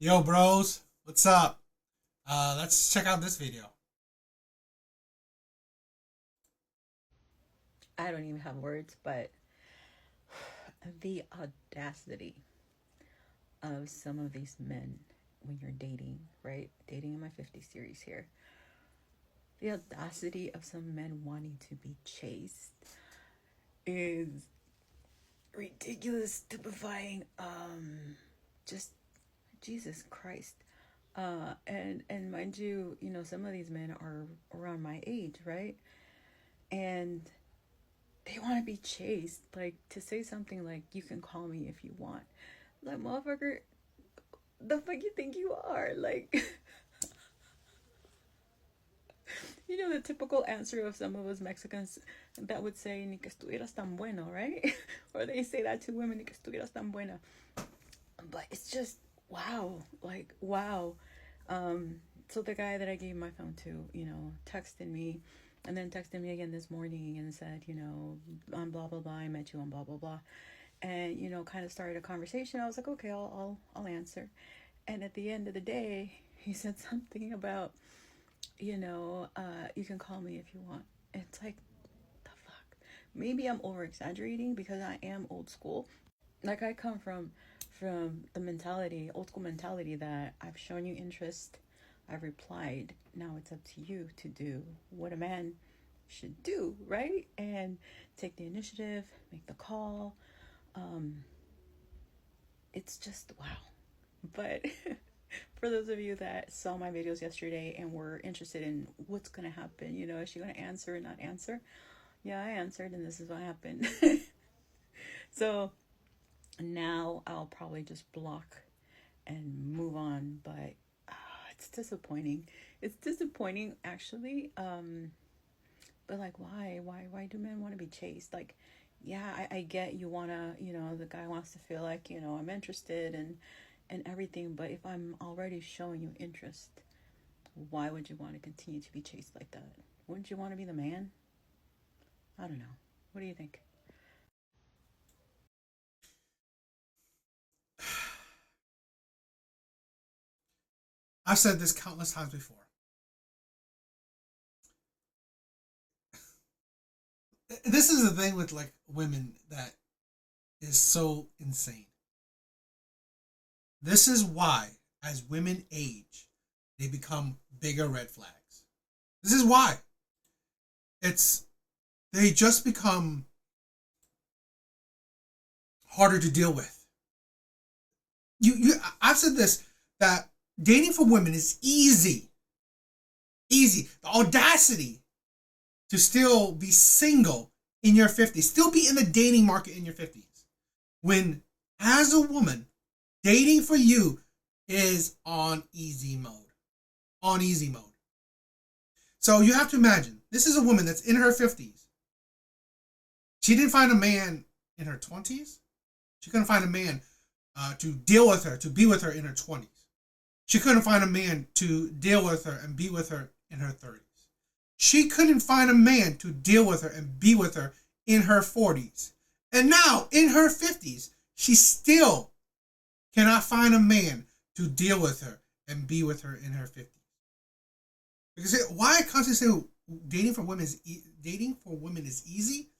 Yo, bros, what's up? Let's check out this video. I don't even have words, but the audacity of some of these men when you're dating, right? Dating in my 50 series here. The audacity of some men wanting to be chased is ridiculous, stupefying. Just Jesus Christ. And mind you, some of these men are around my age, right? And they want to be chased. Like, to say something like, you can call me if you want. Like, motherfucker, the fuck you think you are? Like, the typical answer of some of us Mexicans that would say, ni que estuvieras tan bueno, right? Or they say that to women, ni que estuvieras tan buena. But it's just, wow. Like, wow. So the guy that I gave my phone to, texted me and then texted me again this morning and said, on blah, blah, blah, I met you on blah, blah, blah. And, kind of started a conversation. I was like, okay, I'll answer. And at the end of the day, he said something about, you can call me if you want. It's like, the fuck. Maybe I'm over exaggerating because I am old school. Like, I come from the mentality, old school mentality, that I've shown you interest, I've replied. Now it's up to you to do what a man should do, right? And take the initiative, make the call. Um, it's just wow. But for those of you that saw my videos yesterday and were interested in what's going to happen, is she going to answer or not answer? Yeah, I answered, and this is what happened. So now I'll probably just block and move on, but it's disappointing. It's disappointing, actually. But like, why do men want to be chased? Like, yeah, I get you wanna, the guy wants to feel like, I'm interested and everything. But if I'm already showing you interest, why would you want to continue to be chased like that? Wouldn't you want to be the man? I don't know. What do you think? I've said this countless times before. This is the thing with like women that is so insane. This is why, as women age, they become bigger red flags. This is why. It's they just become harder to deal with. I've said this that dating for women is easy. Easy. The audacity to still be single in your 50s, still be in the dating market in your 50s. When, as a woman, dating for you is on easy mode. On easy mode. So you have to imagine, this is a woman that's in her 50s. She didn't find a man in her 20s. She couldn't find a man to deal with her, to be with her in her 20s. She couldn't find a man to deal with her and be with her in her 30s. She couldn't find a man to deal with her and be with her in her 40s. And now, in her 50s, she still cannot find a man to deal with her and be with her in her 50s. Because why I constantly say dating for women is easy?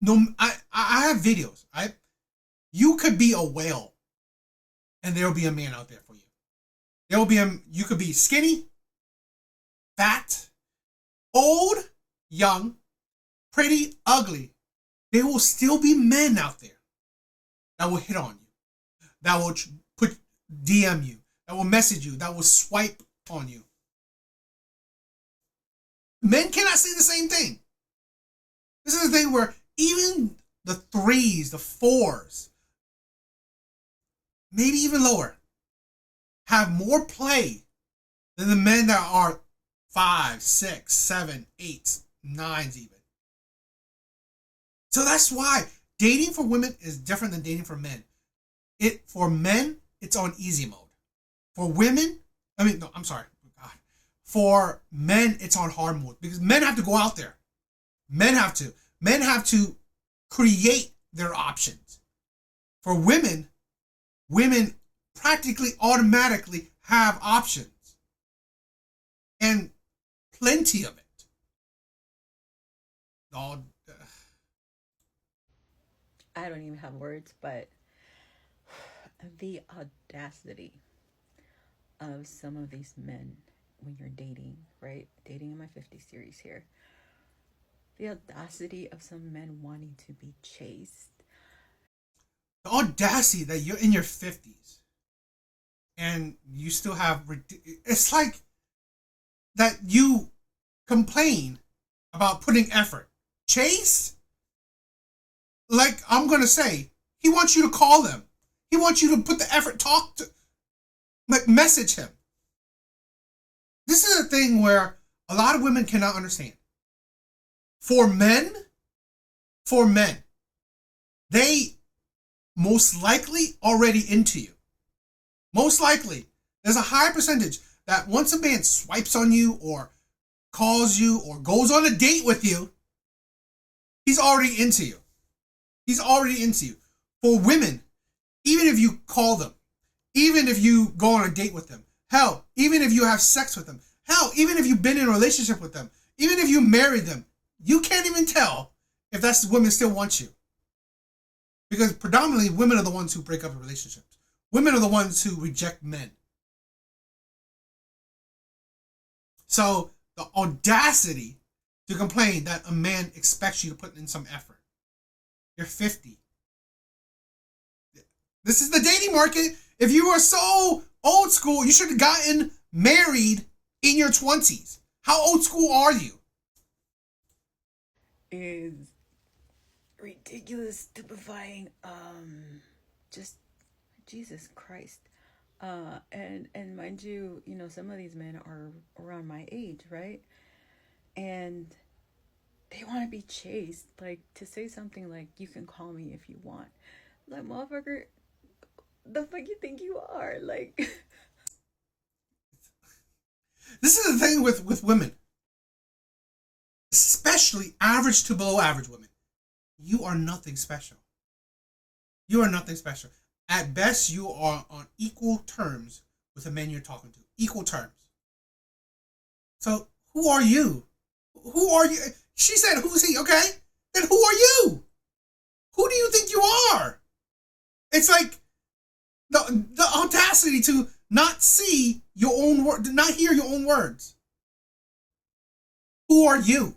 No, I have videos. You could be a whale, and there will be a man out there for you. There will be you could be skinny, fat, old, young, pretty, ugly. There will still be men out there that will hit on you, that will put DM you, that will message you, that will swipe on you. Men cannot say the same thing. This is the thing where even the threes, the fours, maybe even lower, have more play than the men that are 5, 6, 7, 8, 9s even. So that's why dating for women is different than dating for men. For men, it's on easy mode. For women, I'm sorry. God. For men, it's on hard mode because men have to go out there. Men have to. Men have to create their options. For women practically automatically have options and plenty of it. All I don't even have words, but the audacity of some of these men when you're dating, right? Dating in my 50s series here. The audacity of some men wanting to be chased. the audacity that you're in your 50s and you still have, it's like that you complain about putting effort. Chase, like I'm gonna say, he wants you to call them. He wants you to put the effort, talk to, like message him. This is a thing where a lot of women cannot understand. For men, they most likely already into you. Most likely, there's a high percentage that once a man swipes on you or calls you or goes on a date with you, he's already into you. He's already into you. For women, even if you call them, even if you go on a date with them, hell, even if you have sex with them, hell, even if you've been in a relationship with them, even if you married them, you can't even tell if that's women still want you. Because predominantly women are the ones who break up relationships. Women are the ones who reject men. So the audacity to complain that a man expects you to put in some effort. You're 50. This is the dating market. If you are so old school, you should have gotten married in your 20s. How old school are you? Is ridiculous, stupefying, just Jesus Christ. And mind you, some of these men are around my age, right? And they want to be chased. Like, to say something like, you can call me if you want. Like, motherfucker, the fuck you think you are? Like, this is the thing with women, especially average to below average women. You are nothing special. You are nothing special. At best, you are on equal terms with the men you're talking to. Equal terms. So, who are you? Who are you? She said, who's he? Okay. Then who are you? Who do you think you are? It's like the audacity to not see your own word, not hear your own words. Who are you?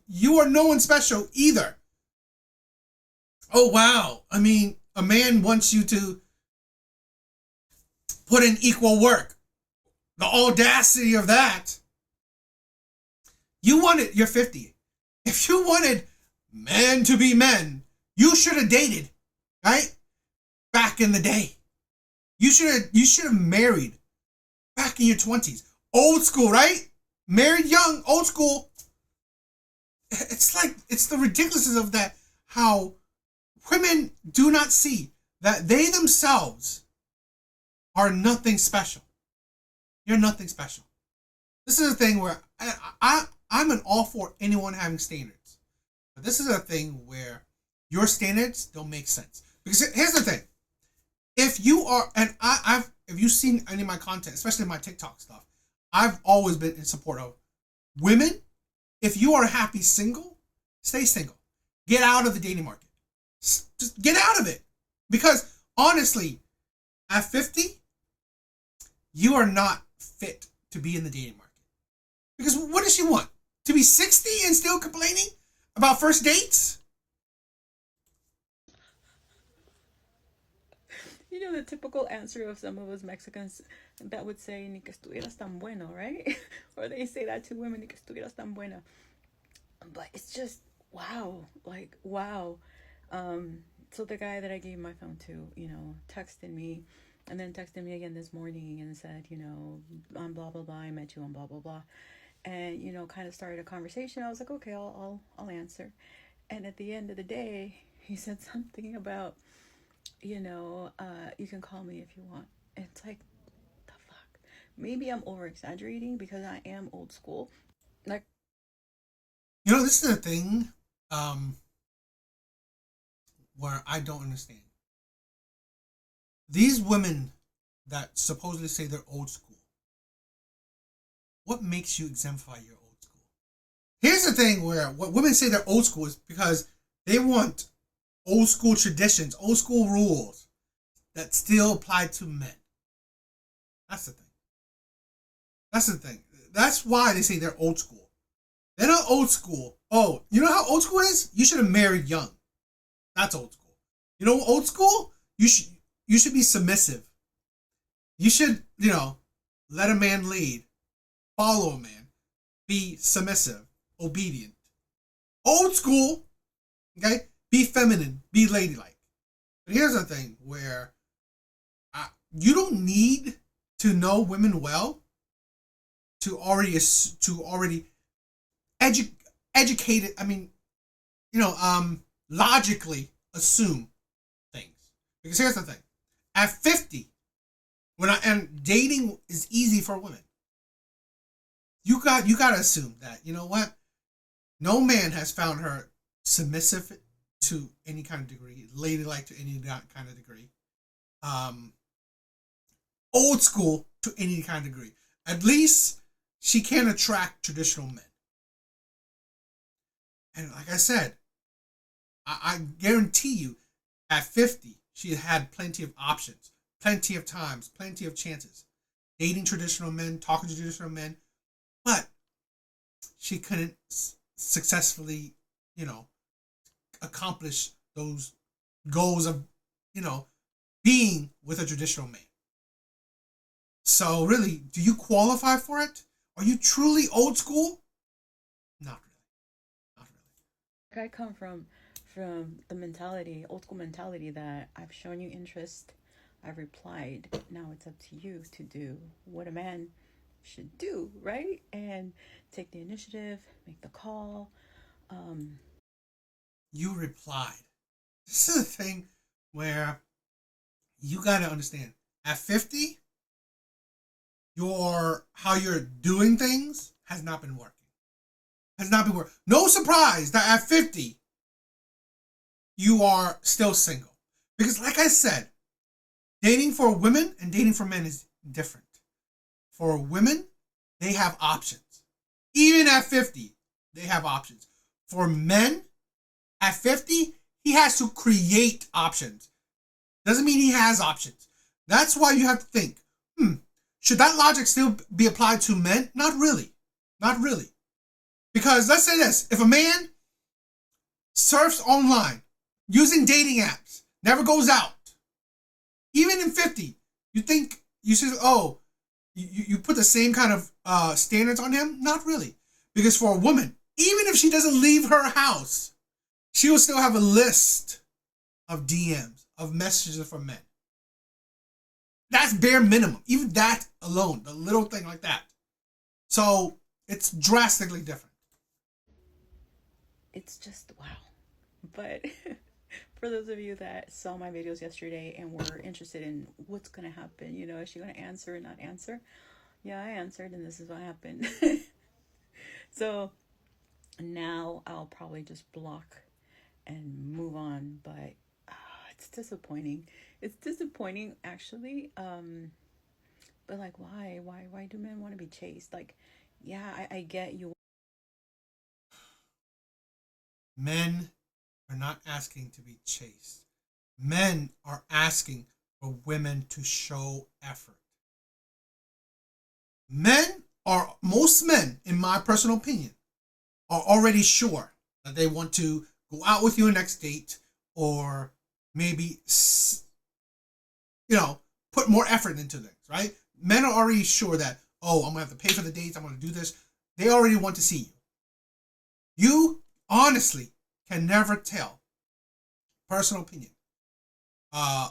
You are no one special either. Oh, wow. I mean, a man wants you to put in equal work. The audacity of that. You're 50. If you wanted men to be men, you should have dated, right? Back in the day. You should have married back in your 20s. Old school, right? Married young, old school. It's the ridiculousness of that, how women do not see that they themselves are nothing special. You're nothing special. This is a thing where I'm an all for anyone having standards. But this is a thing where your standards don't make sense. Because here's the thing. If you are, and if you've seen any of my content, especially my TikTok stuff, I've always been in support of women. If you are happy single, stay single. Get out of the dating market. Just get out of it. Because honestly, at 50, you are not fit to be in the dating market. Because what does she want? To be 60 and still complaining about first dates? the typical answer of some of us Mexicans that would say, ni que estuvieras tan bueno, right? Or they say that to women, ni que estuvieras tan buena. But it's just, wow. Like, wow. So the guy that I gave my phone to, texted me and then texted me again this morning and said, on blah, blah, blah, I met you on blah, blah, blah. And, kind of started a conversation. I was like, okay, I'll answer. And at the end of the day, he said something about, you can call me if you want. It's like, the fuck? Maybe I'm over exaggerating because I am old school. Like, this is a thing where I don't understand. These women that supposedly say they're old school. What makes you exemplify your old school? Here's the thing where what women say they're old school is because they want old school traditions, old school rules that still apply to men. That's the thing. That's the thing. That's why they say they're old school. They're not old school. Oh, you know how old school is? You should have married young. That's old school. You know old school? You should be submissive. You should, let a man lead, follow a man, be submissive, obedient. Old school, okay? Be feminine, be ladylike. But here's the thing where you don't need to know women well to already educate it. I mean, logically assume things. Because here's the thing: at 50, and dating is easy for women. You got to assume that you know what, no man has found her submissive to any kind of degree, ladylike to any kind of degree, um, old school to any kind of degree. At least she can attract traditional men. And like I said, I guarantee you, at 50, she had plenty of options, plenty of times, plenty of chances, dating traditional men, talking to traditional men, but she couldn't successfully, you know, accomplish those goals of, being with a traditional man. So really, do you qualify for it? Are you truly old school? Not really. Not I come from the mentality, old school mentality that I've shown you interest, I've replied. Now it's up to you to do what a man should do, right? And take the initiative, make the call. Um, really. You replied. This is a thing where you got to understand. At 50, how you're doing things has not been working. Has not been working. No surprise that at 50 you are still single. Because like I said, dating for women and dating for men is different. For women, they have options. Even at 50, they have options. For men, at 50, he has to create options. Doesn't mean he has options. That's why you have to think, should that logic still be applied to men? Not really. Not really. Because let's say this, if a man surfs online using dating apps, never goes out, even in 50, you think you should, you put the same kind of standards on him? Not really. Because for a woman, even if she doesn't leave her house, she will still have a list of DMs, of messages from men. That's bare minimum. Even that alone, the little thing like that. So it's drastically different. it's just wow. But for those of you that saw my videos yesterday and were interested in what's going to happen, is she going to answer or not answer? Yeah, I answered, and this is what happened. So now I'll probably just block and move on, but it's disappointing. It's disappointing, actually. But like, why do men want to be chased? Like, yeah, I get you. Men are not asking to be chased. Men are asking for women to show effort. Most men, in my personal opinion, are already sure that they want to go out with you on next date or maybe, put more effort into things, right? Men are already sure that, I'm going to have to pay for the dates, I'm going to do this. They already want to see you. You honestly can never tell, personal opinion,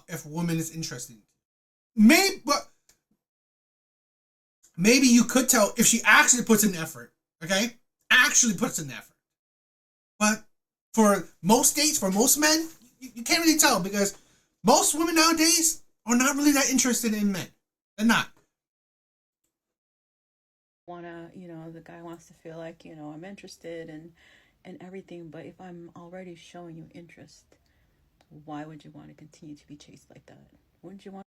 if a woman is interested in you. Maybe you could tell if she actually puts in effort, okay? Actually puts in effort. But for most dates, for most men, you can't really tell because most women nowadays are not really that interested in men. They're not. The guy wants to feel like, I'm interested and everything, but if I'm already showing you interest, why would you want to continue to be chased like that? Wouldn't you want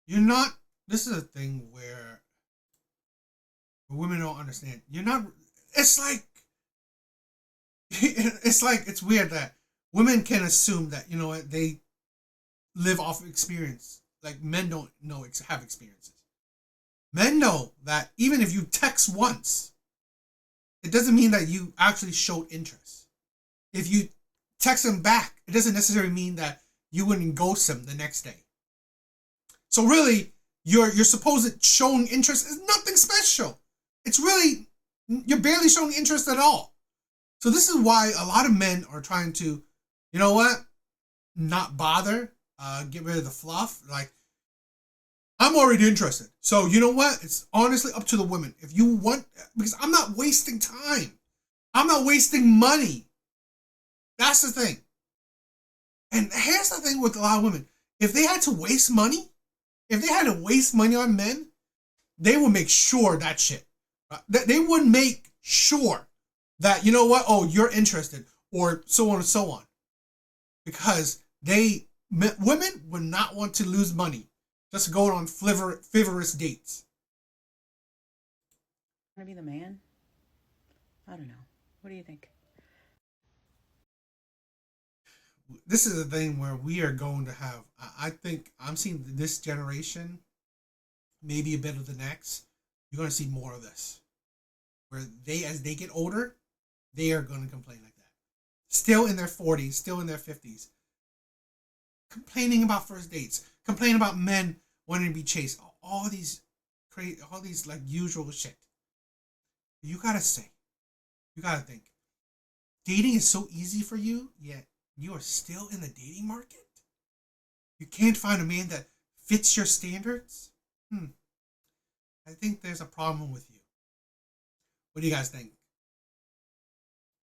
You're not. This is a thing where women don't understand. You're not. It's like it's weird that women can assume that you know what they live off of experience. Like men don't know have experiences. Men know that even if you text once, it doesn't mean that you actually showed interest. If you text them back, it doesn't necessarily mean that you wouldn't ghost them the next day. So really, your supposed showing interest is nothing special. It's really you're barely showing interest at all. So this is why a lot of men are trying to, you know what, not bother, get rid of the fluff. Like I'm already interested. So you know what? It's honestly up to the women. If you want, because I'm not wasting time. I'm not wasting money. That's the thing. And here's the thing with a lot of women. If they had to waste money, if they had to waste money on men, they would make sure that shit. They would make sure that, you know what? Oh, you're interested or so on and so on. Because women would not want to lose money just going on frivolous dates. Gonna be the man? I don't know. What do you think? This is a thing where we are going to have, I think I'm seeing this generation, maybe a bit of the next, you're going to see more of this. Where as they get older, they are going to complain like that. Still in their 40s, still in their 50s. Complaining about first dates, complaining about men wanting to be chased, all these crazy, all these like usual shit. You gotta say, you gotta think, dating is so easy for you, yet you are still in the dating market. You can't find a man that fits your standards. I think there's a problem with you. What do you guys think?